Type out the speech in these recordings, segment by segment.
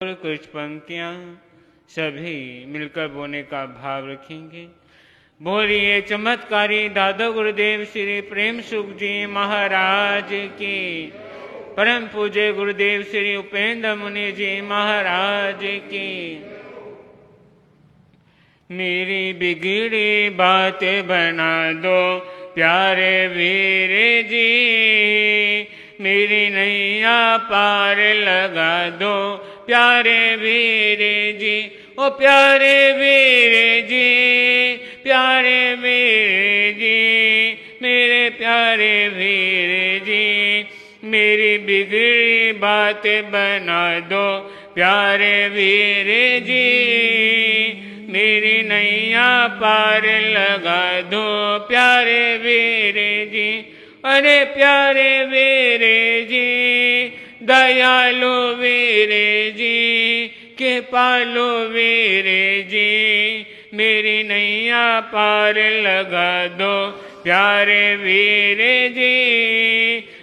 और कुछ पंक्तियां सभी मिलकर बोने का भाव रखेंगे। बोलिए चमत्कारी दादा गुरुदेव श्री प्रेम सुख जी महाराज की, परम पूज्य गुरुदेव श्री उपेंद्र मुनि जी महाराज की। मेरी बिगड़ी बात बना दो प्यारे वीर जी, मेरी नैया पार लगा दो प्यारे वीर जी। ओ प्यारे वीर जी, प्यारे वीर जी, मेरे प्यारे वीर जी, मेरी बिगड़ी बात बना दो प्यारे वीर जी, मेरी नैया पार लगा दो प्यारे वीर जी। अरे प्यारे वीर जी, दयालु वीर जी, के पालो वीर जी, मेरी नैया पार लगा दो प्यारे वीर जी,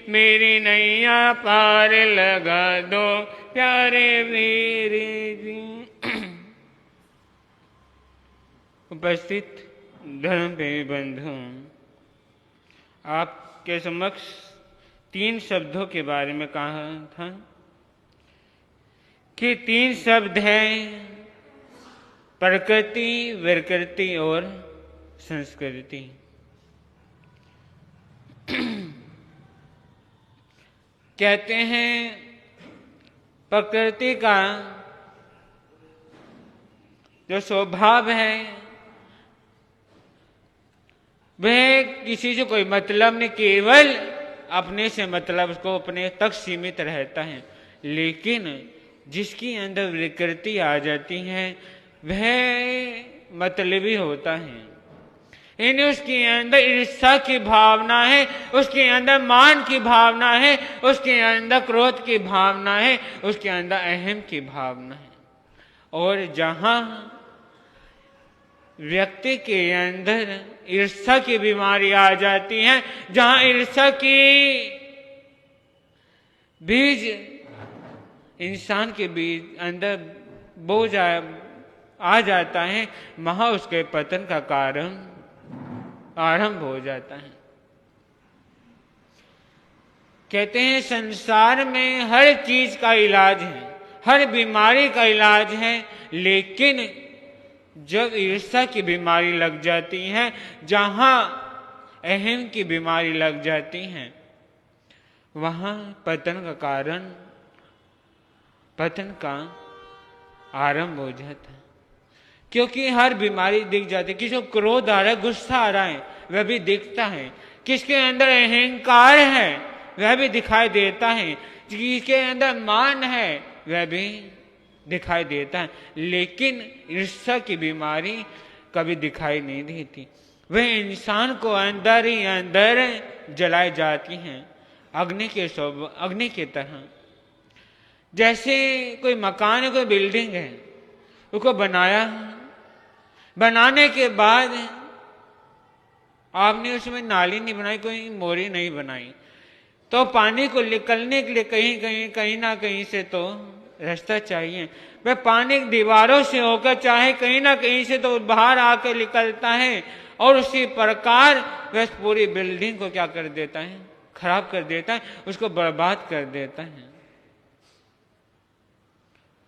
मेरी नैया पार लगा दो प्यारे वीर जी। उपस्थित धर्म प्रेमी बंधु, आपके समक्ष 3 शब्दों के बारे में कहा था कि 3 शब्द हैं प्रकृति, विकृति और संस्कृति। कहते हैं प्रकृति का जो स्वभाव है वह किसी से कोई मतलब नहीं, केवल अपने से मतलब उसको अपने तक सीमित रहता है। लेकिन जिसकी अंदर विकृति आ जाती है वह मतलबी होता है। यानी उसके अंदर ईर्ष्या की भावना है, उसके अंदर मान की भावना है, उसके अंदर क्रोध की भावना है, उसके अंदर अहम की भावना है। और जहां व्यक्ति के अंदर ईर्ष्या की बीमारी आ जाती है, जहां ईर्ष्या की बीज इंसान के बीज अंदर बोझ आ जाता है, वहां उसके पतन का कारण आरंभ हो जाता है। कहते हैं संसार में हर चीज का इलाज है, हर बीमारी का इलाज है, लेकिन जब ईर्ष्या की बीमारी लग जाती है, जहां अहम की बीमारी लग जाती है, वहां पतन का कारण, पतन का आरंभ हो जाता है। क्योंकि हर बीमारी दिख जाती है। किसी को क्रोध आ रहा है, गुस्सा आ रहा है, वह भी दिखता है। किसके अंदर अहंकार है वह भी दिखाई देता है, जिसके अंदर मान है वह भी दिखाई देता है। लेकिन ईर्ष्या की बीमारी कभी दिखाई नहीं देती। वह इंसान को अंदर ही अंदर जलाई जाती हैं, अग्नि के तरह। जैसे कोई मकान है, कोई बिल्डिंग है, उसको बनाने के बाद आपने उसमें नाली नहीं बनाई, कोई मोरी नहीं बनाई, तो पानी को निकलने के लिए कहीं ना कहीं से तो रास्ता चाहिए। वह पानी दीवारों से होकर चाहे कहीं ना कहीं से तो बाहर आकर निकलता है, और उसी प्रकार वह पूरी बिल्डिंग को क्या कर देता है, खराब कर देता है, उसको बर्बाद कर देता है।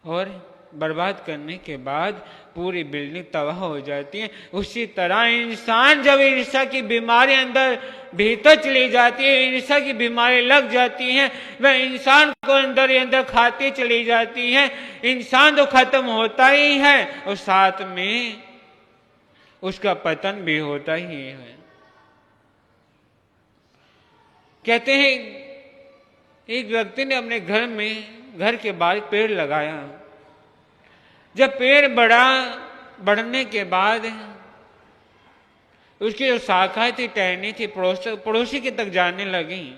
और बर्बाद करने के बाद पूरी बिल्डिंग तबाह हो जाती है। उसी तरह इंसान जब ईर्ष्या की बीमारी अंदर भीतर चली जाती है, ईर्ष्या की बीमारी लग जाती है, वह इंसान को अंदर ही अंदर खाती चली जाती है। इंसान तो खत्म होता ही है और साथ में उसका पतन भी होता ही है। कहते हैं एक व्यक्ति ने अपने घर के बाहर पेड़ लगाया। जब पेड़ बढ़ने के बाद उसकी जो शाखाएं थी, टहनी थी, पड़ोसी के तक जाने लगी।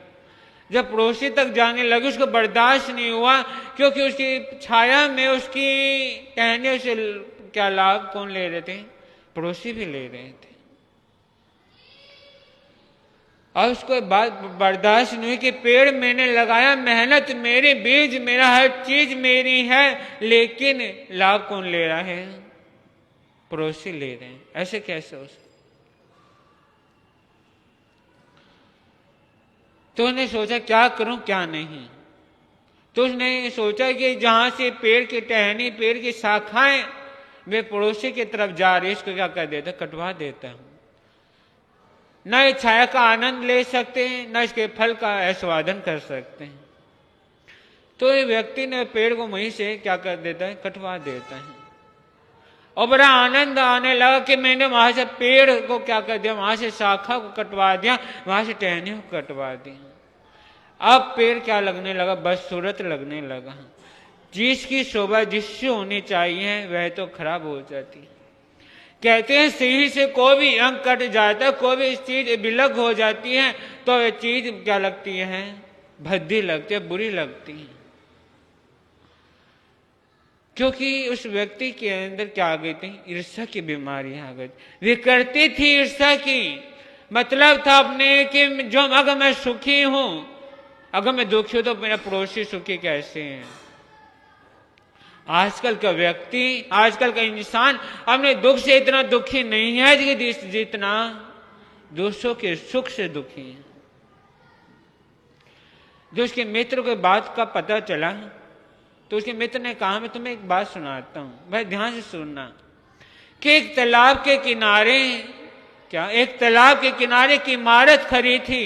जब पड़ोसी तक जाने लगी उसको बर्दाश्त नहीं हुआ, क्योंकि उसकी छाया में उसकी टहनियों से क्या लाभ कौन ले रहे थे, पड़ोसी भी ले रहे थे। और उसको बात बर्दाश्त नहीं हुई कि पेड़ मैंने लगाया, मेहनत मेरी, बीज मेरा, हर चीज मेरी है, लेकिन लाभ कौन ले रहा है? पड़ोसी ले रहे हैं। ऐसे कैसे हो सकता? तो उसने सोचा क्या करूं क्या नहीं। तो उसने सोचा कि जहां से पेड़ की टहनी, पेड़ की शाखाएं वे पड़ोसी की तरफ जा रही, इसको क्या कर देता? कटवा देता हूं। न इस छाया का आनंद ले सकते हैं, न इसके फल का आस्वादन कर सकते हैं। तो ये व्यक्ति ने पेड़ को वहीं से क्या कर देता है? कटवा देता है। और बड़ा आनंद आने लगा कि मैंने वहां से पेड़ को क्या कर दिया, वहां से शाखा को कटवा दिया, वहां से टहनियों को कटवा दिया। अब पेड़ क्या लगने लगा? बदसूरत लगने लगा। जिसकी शोभा जिससे होनी चाहिए वह तो खराब हो जाती है। कहते हैं सीढ़ी से कोई भी अंग कट जाता है, कोई भी चीज विलग हो जाती है, तो वह चीज क्या लगती है? भद्दी लगती है, बुरी लगती है। क्योंकि उस व्यक्ति के अंदर क्या आ गई थी? ईर्ष्या की बीमारी आ गई। विकृति थी ईर्ष्या की। मतलब था अपने कि जो अगर मैं सुखी हूं, अगर मैं दुखी हूं तो मेरा पड़ोसी सुखी कैसे है? आजकल का व्यक्ति, आजकल का इंसान अपने दुख से इतना दुखी नहीं है कि जितना दूसरों के सुख से दुखी है। जो उसके मित्र को बात का पता चला तो उसके मित्र ने कहा मैं तुम्हें एक बात सुनाता हूं, भाई ध्यान से सुनना, कि एक तालाब के किनारे एक तालाब के किनारे की इमारत खड़ी थी।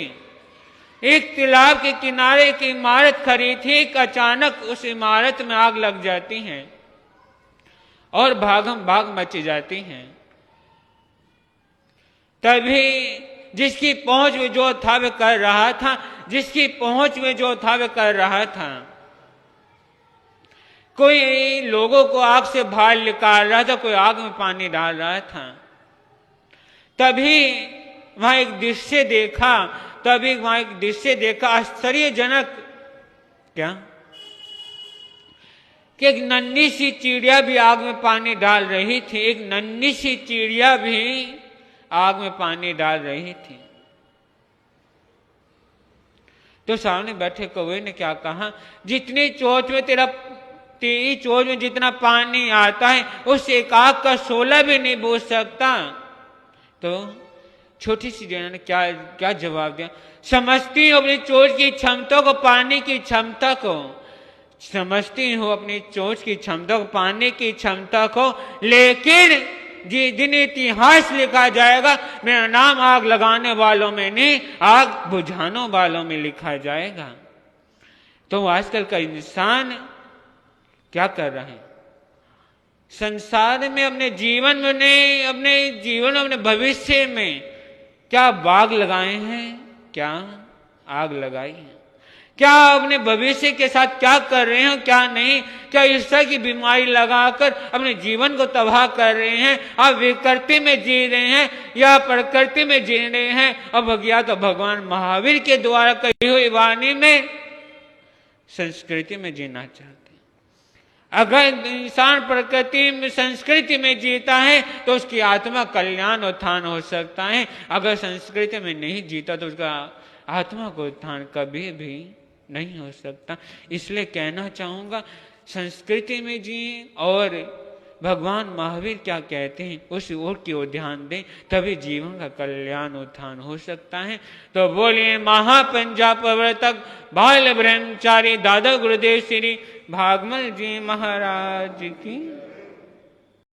एक तालाब के किनारे की इमारत खड़ी थी। अचानक उस इमारत में आग लग जाती है और भागम भाग मच जाती है। तभी जिसकी पहुंच में जो था वह कर रहा था, जिसकी पहुंच में जो था वह कर रहा था। कोई लोगों को आग से बाहर निकाल रहा था, कोई आग में पानी डाल रहा था। तभी वहां एक दृश्य देखा, आश्चर्यजनक क्या, कि एक नन्ही सी चिड़िया भी आग में पानी डाल रही थी। एक नन्ही सी चिड़िया भी आग में पानी डाल रही थी। तो सामने बैठे कौवे ने क्या कहा, जितनी चोंच में तेरी चोंच में जितना पानी आता है उससे एक आग का शोला भी नहीं बूझ सकता। तो छोटी सी चिड़िया ने क्या जवाब दिया, समझती हूं अपनी चोंच की क्षमता को, पानी की क्षमता को, समझती हूं अपनी चोंच की क्षमता को, पानी की क्षमता को, लेकिन जिन इतिहास लिखा जाएगा मेरा नाम आग लगाने वालों में नहीं, आग बुझाने वालों में लिखा जाएगा। तो आजकल का इंसान क्या कर रहे हैं? संसार में, अपने जीवन में, अपने भविष्य में क्या बाग लगाए हैं, क्या आग लगाई है? क्या अपने भविष्य के साथ क्या कर रहे हैं, क्या नहीं? क्या ईर्ष्या की बीमारी लगाकर अपने जीवन को तबाह कर रहे हैं? आप विकृति में जी रहे हैं या प्रकृति में जी रहे हैं? अब या तो भगवान महावीर के द्वारा कही हुई वाणी में, संस्कृति में जीना चाहते हैं। अगर इंसान प्रकृति में, संस्कृति में जीता है तो उसकी आत्मा कल्याण उत्थान हो सकता है। अगर संस्कृति में नहीं जीता तो उसका आत्मा को उत्थान कभी भी नहीं हो सकता। इसलिए कहना चाहूंगा, संस्कृति में जिए और भगवान महावीर क्या कहते हैं उस ओर की ओर ध्यान दें, तभी जीवन का कल्याण उत्थान हो सकता है। तो बोलिए महापंजा प्रवर्तक बाल ब्रह्मचारी दादा गुरुदेव श्री भागमल जी महाराज की।